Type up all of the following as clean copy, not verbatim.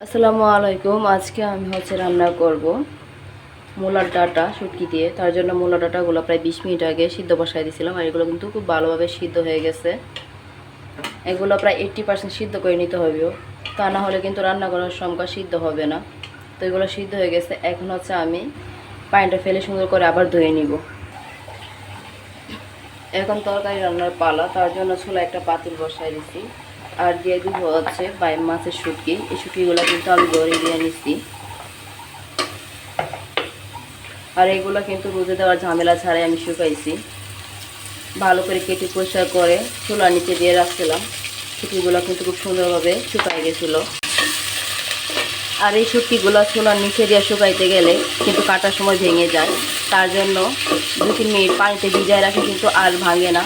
আসসালামু আলাইকুম। আজকে আমি রান্না করব মূলার ডাঁটা শুটকি দিয়ে। তার জন্য মূলার ডাঁটাগুলো প্রায় 20 মিনিট আগে সিদ্ধ বসাই দিয়েছিলাম, আর এগুলো কিন্তু খুব ভালোভাবে সিদ্ধ হয়ে গেছে। এগুলো প্রায় 80% সিদ্ধ করে নিতে হবে, তা না হলে কিন্তু রান্না করার সময় সিদ্ধ হবে না। তো এগুলো সিদ্ধ হয়ে গেছে। এখন আমি পানিটা ফেলে সুন্দর করে আবার ধুয়ে নিব। এখন তরকারি রান্নার পালা। তার জন্য চুলায় একটা পাতিল বসাই দিছি, আর দিয়ে দিব মাছের শুটকি। এই শুটকিগুলো কিন্তু আমি ধরে দিয়ে নিচ্ছি, আর এগুলো কিন্তু রোদে দেওয়ার ঝামেলা ছাড়াই আমি শুকাইছি। ভালো করে কেটে পরিষ্কার করে চুলার নিচে দিয়ে রাখছিলাম। শুটকিগুলো কিন্তু খুব সুন্দরভাবে শুকাই গেছিলো। আর এই শুটকিগুলো চুলার নিচে দিয়ে শুকাইতে গেলে কিন্তু কাটার সময় ভেঙে যায়। তার জন্য 2-3 মিনিট পানিতে ভিজায় রাখি, কিন্তু আর ভাঙে না।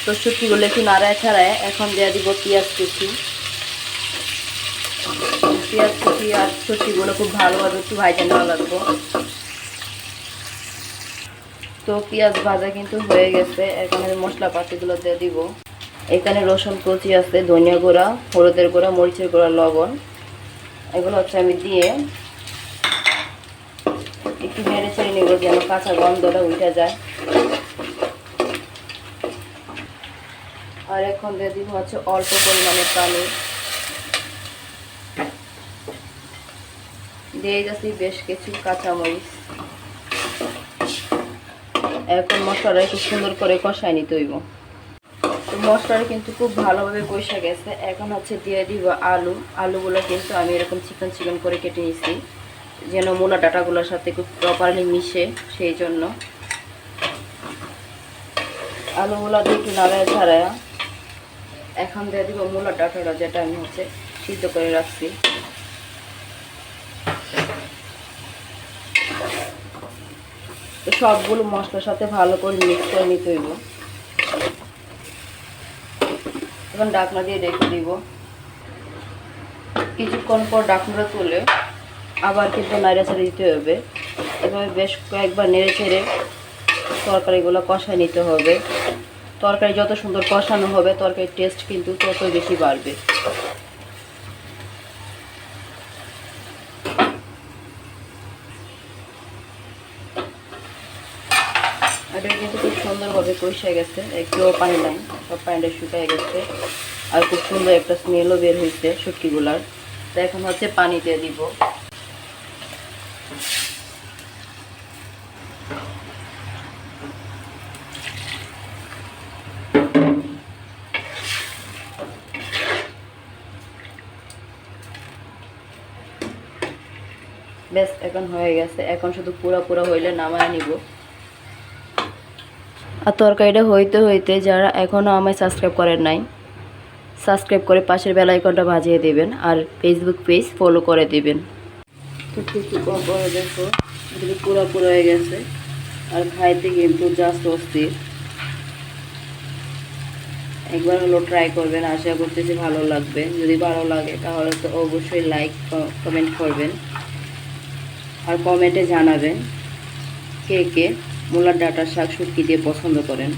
তো শুটকিগুলো একটু নাড়ায় ছাড়ায় এখন দিয়ে দিব পেঁয়াজ কুচি। আর শুটকিগুলো খুব ভালোভাবে একটু ভাজা নেওয়া লাগবে। তো পেঁয়াজ ভাজা কিন্তু হয়ে গেছে। এখানে মশলাপাতিগুলো দিয়ে দিব। এখানে রসুন কুচি আছে, ধনিয়া গুঁড়া, হলুদের গুঁড়া, মরিচের গুঁড়া, লবণ। এগুলো আমি দিয়ে একটু নেড়ে চেড়ে নেব, যেন কাঁচা গন্ধটা উঠে যায়। আর এখন দিয়ে দিব অল্প পরিমাণে পানি। দিয়ে যাচ্ছি বেশ কিছু কাঁচামরিচ। এখন মশলাটা একটু সুন্দর করে কষায় নিতে হইব। তো মশলাটা কিন্তু খুব ভালোভাবে কষে গেছে। এখন দিয়ে দিব আলু। আলুগুলো কিন্তু আমি এরকম চিকন চিকন করে কেটে নিয়েছি, যেন মূলা ডাঁটাগুলোর সাথে খুব প্রপারলি মিশে, সেই জন্য। আলুগুলো দিয়ে একটু নাড়ায় ছাড়ায় এখন দিয়ে দিব মূলা ডাঁটাটা, যেটা আমি সিদ্ধ করে রাখছি। তো সবগুলো মশলার সাথে ভালো করে মিক্স করে নিতে হইব। এখন ঢাকনা দিয়ে রেখে দিব। কিছুক্ষণ পর ঢাকনাটা তুলে আবার কিন্তু নাড়া ছেড়ে দিতে হবে। এভাবে বেশ কয়েকবার নেড়ে ছেড়ে তরকারিগুলো কষায় নিতে হবে। তরকারি যত সুন্দর কষানো হবে, তরকারির টেস্ট কিন্তু তত বেশি বাড়বে। এটা কিন্তু খুব সুন্দরভাবে কষে গেছে, একটুও পানি নাই, সব পানিটা শুকিয়ে গেছে। আর খুব সুন্দর একটা স্মেলও বের হয়েছে শুটকিগুলার। তো এখন পানি দিয়ে দিব। বেশ, এখন হয়ে গেছে। এখন শুধু পুরা হইলে নামায় নিব। আর তরকারিটা হইতে হইতে যারা এখনও আমায় সাবস্ক্রাইব করেন নাই, সাবস্ক্রাইব করে পাশের বেল আইকনটা বাজিয়ে দেবেন, আর ফেসবুক পেজ ফলো করে দেবেন। তো কিছু পরে দেখো এগুলো পুরো হয়ে গেছে, আর খাইতে কিন্তু জাস্ট অস্থির। একবার হলো ট্রাই করবেন, আশা করতেছি ভালো লাগবে। যদি ভালো লাগে তাহলে তো অবশ্যই লাইক কমেন্ট করবেন, আর কমেন্টে জানাবেন কে কে মূলার ডাঁটার শাক শুটকি দিয়ে পছন্দ করেন।